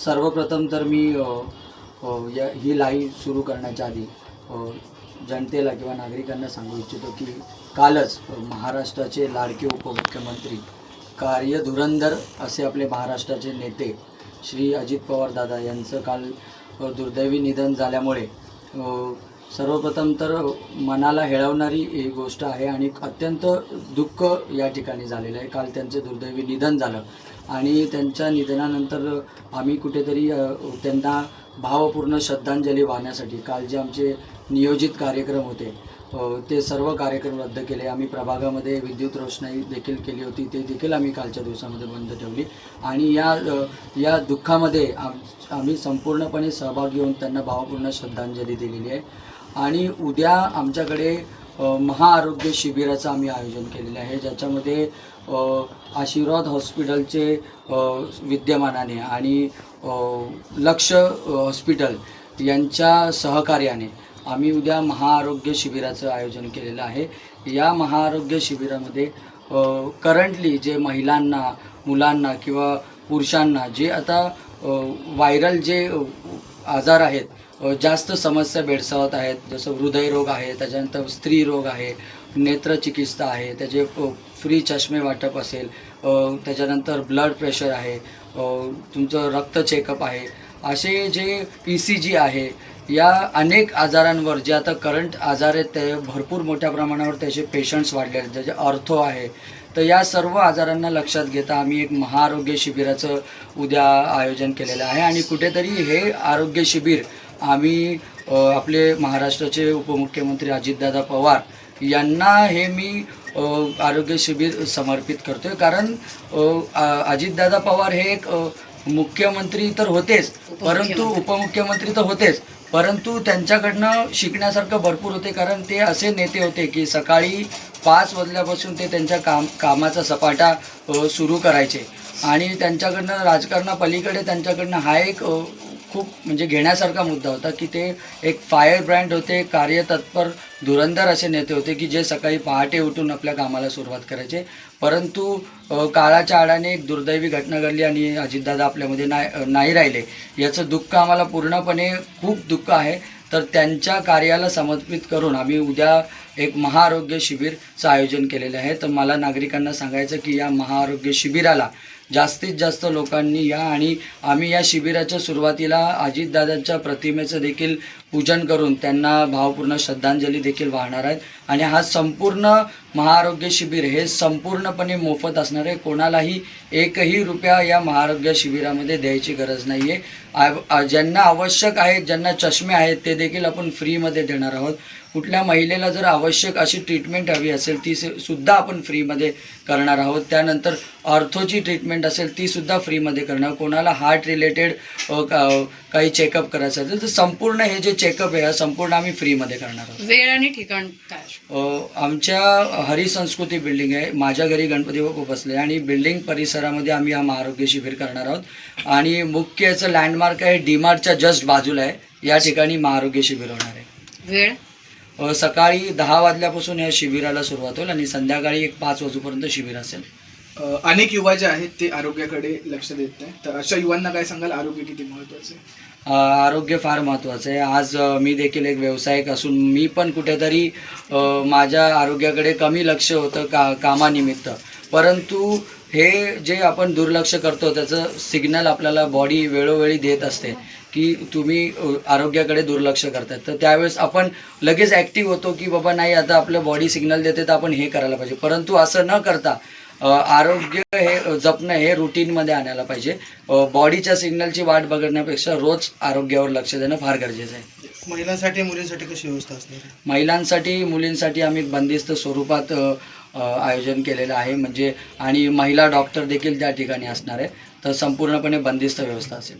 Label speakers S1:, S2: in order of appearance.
S1: सर्वप्रथम तर मी ही लाईव्ह सुरू करण्याच्या आधी जनतेला किंवा नागरिकांना सांगू इच्छितो की कालच महाराष्ट्राचे लाडके उपमुख्यमंत्री कार्यधुरंधर असे आपले महाराष्ट्राचे नेते श्री अजित पवार दादा यांचं काल दुर्दैवी निधन झाल्यामुळे सर्वप्रथम तर मनाला हेळवणारी ही गोष्ट आहे आणि अत्यंत दुःख या ठिकाणी झालेलं आहे। काल त्यांचे दुर्दैवी निधन झालं आणि त्यांच्या निधनानंतर आम्ही कुठेतरी त्यांना भावपूर्ण श्रद्धांजली वाहण्यासाठी काल जे आमचे नियोजित कार्यक्रम होते ते सर्व कार्यक्रम रद्द केले। आम्ही प्रभागामध्ये विद्युत रोषणाई देखील केली होती, ते देखील आम्ही कालच्या दिवसामध्ये बंद ठेवली आणि या दुःखामध्ये आम्ही संपूर्णपणे सहभागी होऊन त्यांना भावपूर्ण श्रद्धांजली दिलेली आहे। आणि उद्या आमच्याकडे महाआरोग्य शिबिराचं आम्ही आयोजन केलेलं आहे, ज्याच्यामध्ये आशीर्वाद हॉस्पिटलचे विद्यमानाने आणि लक्ष हॉस्पिटल यांच्या सहकार्याने आम्ही उद्या महाआरोग्य शिबिराचं आयोजन केलेलं आहे। या महाआरोग्य शिबिरामध्ये करंटली जे महिलांना, मुलांना किंवा पुरुषांना जे आता व्हायरल जे आजार आहेत, जास्त समस्या भेडसावत आहेत, जसं हृदयरोग आहे, त्याच्यानंतर स्त्री रोग आहे, नेत्रचिकित्सा आहे, त्याचे फ्री चष्मे वाटप असेल, त्याच्यानंतर ब्लड प्रेशर आहे, तुमचं रक्त चेकअप आहे, असे जे ECG आहे, या अनेक आजारांवर जे आता करंट आजार आहेत ते भरपूर मोठ्या प्रमाणावर त्याचे पेशंट्स वाढले आहेत, ज्याचे ऑर्थो आहे। तर या सर्व आजारांना लक्षात घेता आम्ही एक महाआरोग्य शिबिराचं उद्या आयोजन केलेलं आहे आणि कुठेतरी हे आरोग्य शिबिर आम्ही आपले महाराष्ट्राचे उपमुख्यमंत्री अजितदादा पवार यांना हे मी आरोग्य शिबिर समर्पित करतो आहे। कारण अजितदादा पवार हे एक मुख्यमंत्री तर होतेच, परंतु उपमुख्यमंत्री तर होतेच, परंतु त्यांच्याकडनं शिकण्यासारखं भरपूर होते। कारण ते असे नेते होते की सकाळी 5 वाजल्यापासून ते त्यांच्या कामाचा सपाटा सुरू करायचे आणि त्यांच्याकडनं राजकारणापलीकडे त्यांच्याकडनं हा एक खूप म्हणजे घेण्यासारखा मुद्दा होता की ते एक फायर ब्रँड होते, कार्यतत्पर धुरंधर असे नेते होते की जे सकाळी पहाटे उठून आपल्या कामाला सुरुवात करायचे। परंतु काळाच्या आडाने एक दुर्दैवी घटना घडली आणि अजितदादा आपल्यामध्ये नाही राहिले, याचं दुःख आम्हाला पूर्णपणे खूप दुःख आहे। तर त्यांच्या कार्याला समर्पित करून आम्ही उद्या एक महाआरोग्य शिबिरचं आयोजन केलेलं आहे। तर मला नागरिकांना सांगायचं की या महाआरोग्य शिबिराला जास्तीत जास्त लोकांनी या आणि आम्ही या शिबिराच्या सुरुवातीला अजितदादांच्या प्रतिमेचं देखील पूजन करून त्यांना भावपूर्ण श्रद्धांजली देखील वाहणार आहेत आणि हा संपूर्ण महाआरोग्य शिबिर हे संपूर्णपणे मोफत असणार आहे। कोणालाही एकही रुपया या महाआरोग्य शिबिरामध्ये द्यायची गरज नाही आहे। ज्यांना आवश्यक आहे, ज्यांना चष्मे आहेत, ते देखील आपण फ्रीमध्ये देणार आहोत। कुठल्या महिलेला जर आवश्यक अशी ट्रीटमेंट हवी असेल ती सुद्धा आपण फ्रीमध्ये करणार आहोत। त्यानंतर ऑर्थोची ट्रीटमेंट असेल ती सुद्धा फ्रीमध्ये करणार। कोणाला हार्ट रिलेटेड काही चेकअप करायचं असेल तर संपूर्ण हे जे चेकअप आहे संपूर्ण आम्ही फ्रीमध्ये करणार आहोत।
S2: वेळ आणि ठिकाण काय?
S1: आमच्या हरिसंस्कृती बिल्डिंग आहे, माझ्या घरी गणपती बाप्पा बसले आणि बिल्डिंग परिसरामध्ये आम्ही हा महाआरोग्य शिबिर करणार आहोत आणि मुख्य याचं लँडमार्क आहे DMartच्या जस्ट बाजूला आहे, या ठिकाणी महाआरोग्य शिबिर होणार आहे।
S2: वेळ
S1: सकाळी 10 वाजल्यापासून या शिबिराला सुरुवात होईल आणि संध्याकाळी 5 वाजेपर्यंत शिबिर असेल।
S3: अनेक युवा जे आहेत ते आरोग्याकडे लक्ष देत नाही, तर अशा युवांना काय सांगाल, आरोग्य किती महत्त्वाचं आहे?
S1: आरोग्य फार महत्त्वाचं आहे। आज मी देखील एक व्यावसायिक असून मी पण कुठेतरी माझ्या आरोग्याकडे कमी लक्ष होतं कामानिमित्त, परंतु हे जे आपण दुर्लक्ष करतो त्याचं सिग्नल आपल्याला बॉडी वेळोवेळी देत असते की तुम्ही आरोग्याकडे दुर्लक्ष करतात। तर त्यावेळेस आपण लगेच ॲक्टिव्ह होतो की बाबा नाही आता आपलं बॉडी सिग्नल देते तर आपण हे करायला पाहिजे, परंतु असं न करता आरोग्य हे जपणं हे रुटीनमध्ये आणायला पाहिजे। बॉडीच्या सिग्नलची वाट बघण्यापेक्षा रोज आरोग्यावर लक्ष देणं फार गरजेचं आहे।
S3: महिलांसाठी मुलींसाठी कशी व्यवस्था असणार आहे?
S1: महिलांसाठी मुलींसाठी आम्ही बंदिस्त स्वरूपात आयोजन केलेलं आहे, म्हणजे आणि महिला डॉक्टर देखील त्या ठिकाणी असणार आहे, तर संपूर्णपणे बंदिस्त व्यवस्था असेल।